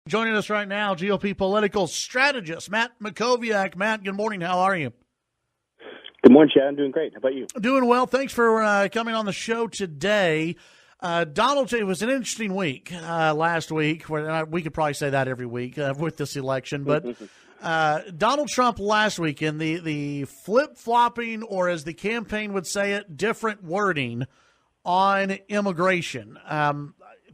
Joining us right now, GOP political strategist Matt Mackowiak. Matt, good morning. How are you? Good morning, Chad. I'm doing great. How about you? Doing well. Thanks for coming on the show today. Donald, it was an interesting week last week. We could probably say that every week with this election. But Donald Trump last week in the flip-flopping, or as the campaign would say it, different wording on immigration.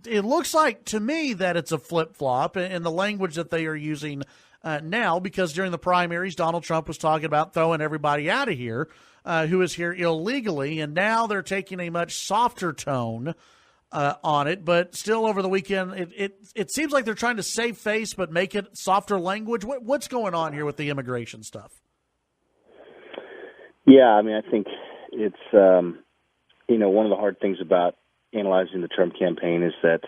It looks like to me that it's a flip-flop in the language that they are using now, because during the primaries, Donald Trump was talking about throwing everybody out of here who is here illegally, and now they're taking a much softer tone on it. But still, over the weekend, it seems like they're trying to save face but make it softer language. What's going on here with the immigration stuff? Yeah, I mean, I think it's, one of the hard things about analyzing the Trump campaign is that,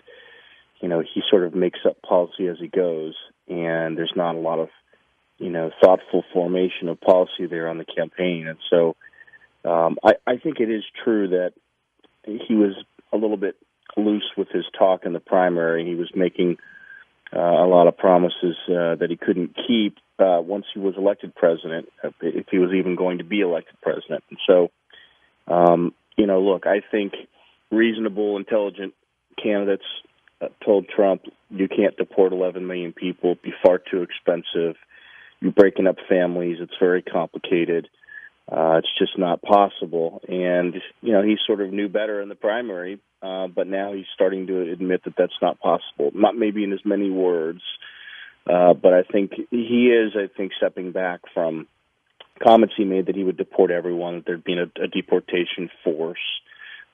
he sort of makes up policy as he goes, and there's not a lot of, thoughtful formation of policy there on the campaign. And so I think it is true that he was a little bit loose with his talk in the primary. He was making a lot of promises that he couldn't keep once he was elected president, if he was even going to be elected president. And so, look, I think reasonable, intelligent candidates told Trump, you can't deport 11 million people. It'd be far too expensive. You're breaking up families. It's very complicated. It's just not possible. And, he sort of knew better in the primary, but now he's starting to admit that that's not possible. Not maybe in as many words, but I think he is, stepping back from comments he made that he would deport everyone, that there'd been a deportation force.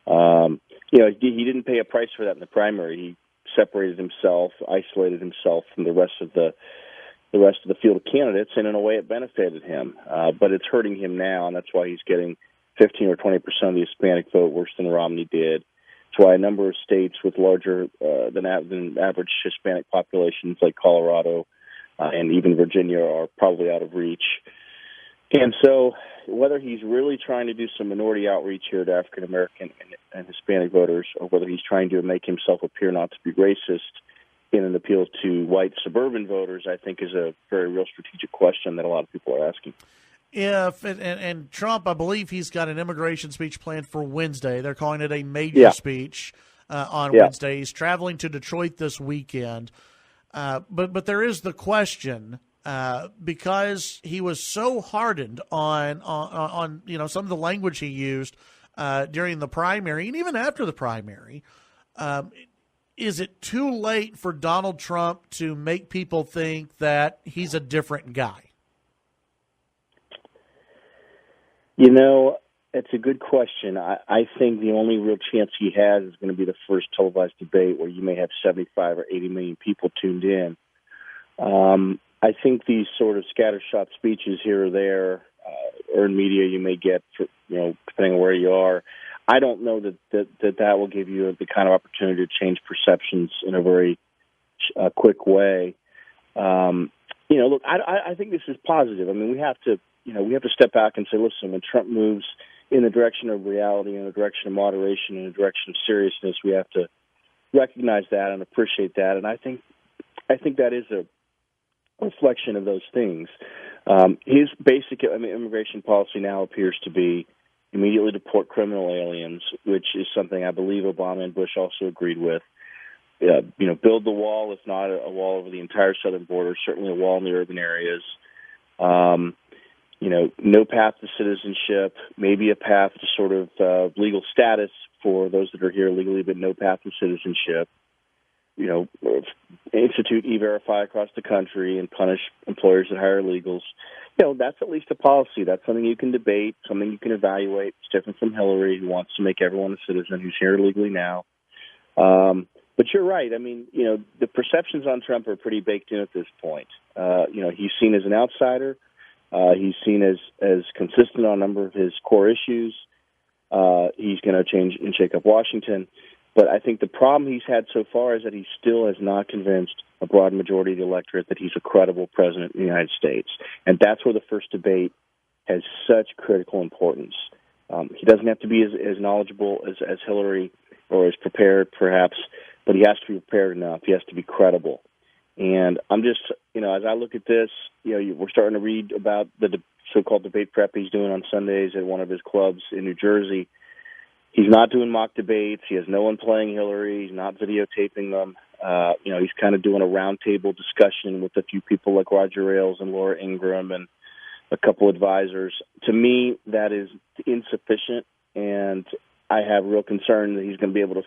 He didn't pay a price for that in the primary. He separated himself, isolated himself from the rest of the field of candidates, and in a way it benefited him. But it's hurting him now, and that's why he's getting 15 or 20% of the Hispanic vote, worse than Romney did. That's why a number of states with larger than average Hispanic populations, like Colorado and even Virginia, are probably out of reach. And so whether he's really trying to do some minority outreach here to African American and Hispanic voters, or whether he's trying to make himself appear not to be racist in an appeal to white suburban voters, I think is a very real strategic question that a lot of people are asking. And Trump, I believe he's got an immigration speech planned for Wednesday. They're calling it a major speech on Wednesday. He's traveling to Detroit this weekend. But there is the question, because he was so hardened on some of the language he used during the primary and even after the primary. Is it too late for Donald Trump to make people think that he's a different guy? It's a good question. I think the only real chance he has is going to be the first televised debate, where you may have 75 or 80 million people tuned in. I think these sort of scattershot speeches here or there, earned media you may get, depending on where you are, I don't know that will give you the kind of opportunity to change perceptions in a very quick way. Look, I think this is positive. I mean, we have to step back and say, listen, when Trump moves in the direction of reality, in the direction of moderation, in the direction of seriousness, we have to recognize that and appreciate that. And I think that is a reflection of those things. His basic immigration policy now appears to be immediately deport criminal aliens, which is something I believe Obama and Bush also agreed with. Build the wall, if not a wall over the entire southern border, certainly a wall in the urban areas. No path to citizenship, maybe a path to sort of legal status for those that are here legally, but no path to citizenship. Institute E-Verify across the country and punish employers that hire illegals. That's at least a policy. That's something you can debate, something you can evaluate. It's different from Hillary, who wants to make everyone a citizen who's here legally now. But you're right. I mean, the perceptions on Trump are pretty baked in at this point. He's seen as an outsider. He's seen as consistent on a number of his core issues. He's going to change and shake up Washington. But I think the problem he's had so far is that he still has not convinced a broad majority of the electorate that he's a credible president of the United States. And that's where the first debate has such critical importance. He doesn't have to be as knowledgeable as Hillary or as prepared, perhaps, but he has to be prepared enough. He has to be credible. And I'm just, as I look at this, we're starting to read about the so-called debate prep he's doing on Sundays at one of his clubs in New Jersey. He's not doing mock debates. He has no one playing Hillary. He's not videotaping them. He's kind of doing a roundtable discussion with a few people like Roger Ailes and Laura Ingraham and a couple advisors. To me, that is insufficient, and I have real concern that he's going to be able to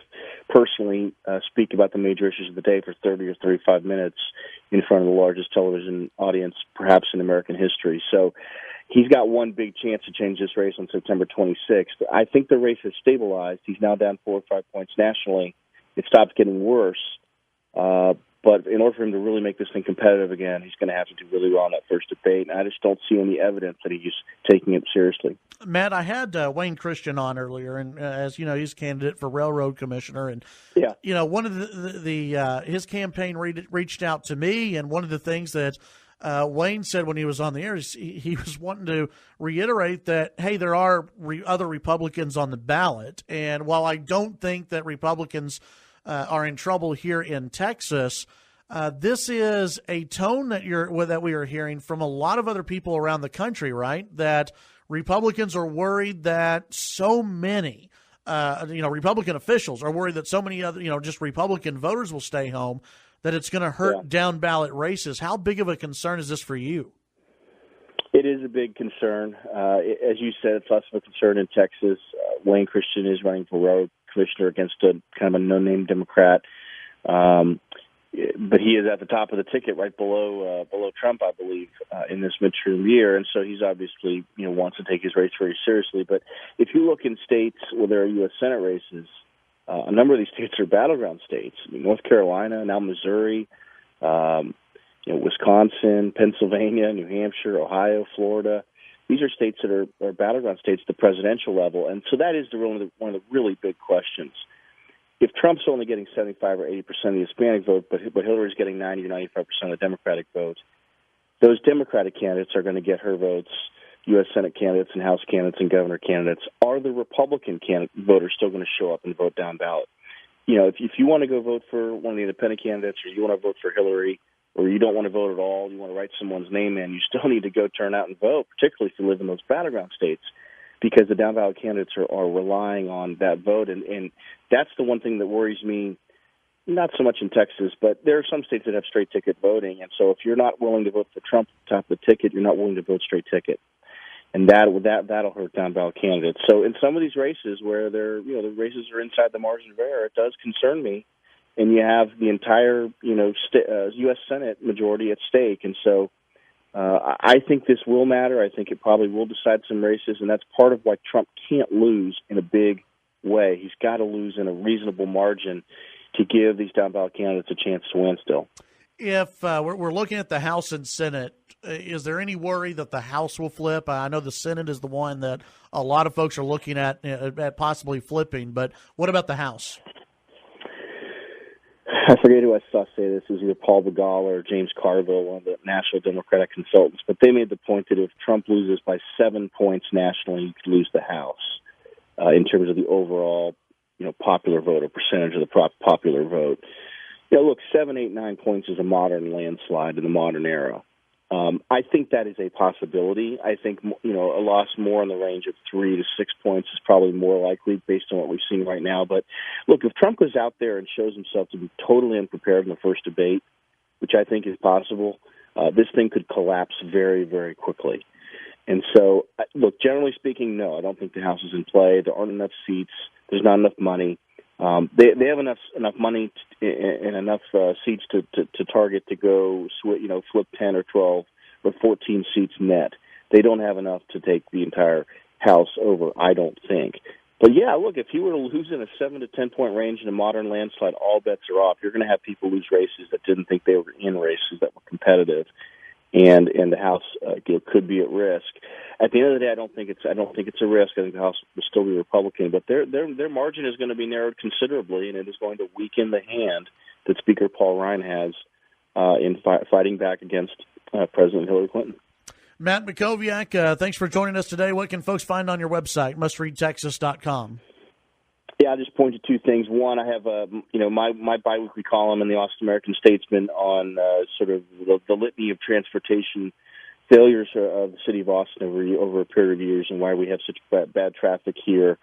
personally speak about the major issues of the day for 30 or 35 minutes in front of the largest television audience, perhaps in American history. So he's got one big chance to change this race on September 26th. I think the race has stabilized. He's now down 4 or 5 points nationally. It stops getting worse. But in order for him to really make this thing competitive again, he's going to have to do really well in that first debate. And I just don't see any evidence that he's taking it seriously. Matt, I had Wayne Christian on earlier, and as you know, he's a candidate for railroad commissioner. And one of his campaign reached out to me, and one of the things that Wayne said when he was on the air is he was wanting to reiterate that, hey, there are other Republicans on the ballot, and while I don't think that Republicans are in trouble here in Texas, this is a tone that we are hearing from a lot of other people around the country, right? That Republicans are worried that so many, Republican officials are worried that so many other, just Republican voters will stay home, that it's going to hurt down ballot races. How big of a concern is this for you? It is a big concern. As you said, it's less of a concern in Texas. Wayne Christian is running for railroad commissioner against a kind of a no-name Democrat. But he is at the top of the ticket, right below Trump, I believe, in this midterm year. And so he's obviously, wants to take his race very seriously. But if you look in states where there are U.S. Senate races, a number of these states are battleground states. North Carolina, now Missouri, Wisconsin, Pennsylvania, New Hampshire, Ohio, Florida. These are states that are battleground states at the presidential level. And so that is one of the really big questions. If Trump's only getting 75 or 80% of the Hispanic vote, but Hillary's getting 90 or 95% of the Democratic vote, those Democratic candidates are going to get her votes, U.S. Senate candidates and House candidates and governor candidates. Are the Republican voters still going to show up and vote down ballot? If you want to go vote for one of the independent candidates, or you want to vote for Hillary, or you don't want to vote at all, you want to write someone's name in, you still need to go turn out and vote, particularly if you live in those battleground states, because the down ballot candidates are relying on that vote. And that's the one thing that worries me, not so much in Texas, but there are some states that have straight ticket voting. And so if you're not willing to vote for Trump at the top of the ticket, you're not willing to vote straight ticket. And that'll hurt down ballot candidates. So in some of these races where the races are inside the margin of error, it does concern me. And you have the entire, U.S. Senate majority at stake. And so I think this will matter. I think it probably will decide some races, and that's part of why Trump can't lose in a big way. He's got to lose in a reasonable margin to give these down-ballot candidates a chance to win still. If we're looking at the House and Senate, is there any worry that the House will flip? I know the Senate is the one that a lot of folks are looking at possibly flipping, but what about the House? I forget who I saw say this. It was either Paul Begall or James Carville, one of the national Democratic consultants. But they made the point that if Trump loses by 7 points nationally, he could lose the House in terms of the overall, popular vote or percentage of the popular vote. Look, 7, 8, 9 points is a modern landslide in the modern era. I think that is a possibility. I think, a loss more in the range of 3 to 6 points is probably more likely based on what we've seen right now. But look, if Trump goes out there and shows himself to be totally unprepared in the first debate, which I think is possible, this thing could collapse very, very quickly. And so, look, generally speaking, no, I don't think the House is in play. There aren't enough seats. There's not enough money. They have enough money and enough seats to target to go flip 10 or 12 or 14 seats net. They don't have enough to take the entire House over, I don't think. But yeah, look, if he were to lose in a 7 to 10 point range in a modern landslide, all bets are off. You're going to have people lose races that didn't think they were in races that were competitive, and the House could be at risk. At the end of the day, I don't think it's a risk. I think the House will still be Republican, but their margin is going to be narrowed considerably, and it is going to weaken the hand that Speaker Paul Ryan has in fighting back against President Hillary Clinton. Matt Mackowiak, thanks for joining us today. What can folks find on your website, mustreadtexas.com? Yeah, I'll just point to two things. One, I have my biweekly column in the Austin American Statesman on sort of the litany of transportation failures of the city of Austin over a period of years and why we have such bad traffic here.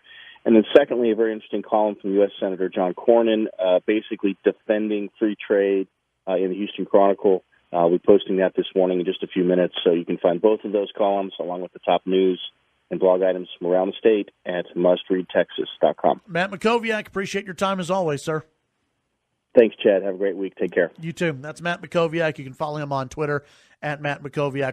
And then secondly, a very interesting column from U.S. Senator John Cornyn, basically defending free trade in the Houston Chronicle. We'll be posting that this morning in just a few minutes, so you can find both of those columns along with the top news and blog items from around the state at mustreadtexas.com. Matt Mackowiak, appreciate your time as always, sir. Thanks, Chad. Have a great week. Take care. You too. That's Matt Mackowiak. You can follow him on Twitter at Matt Mackowiak.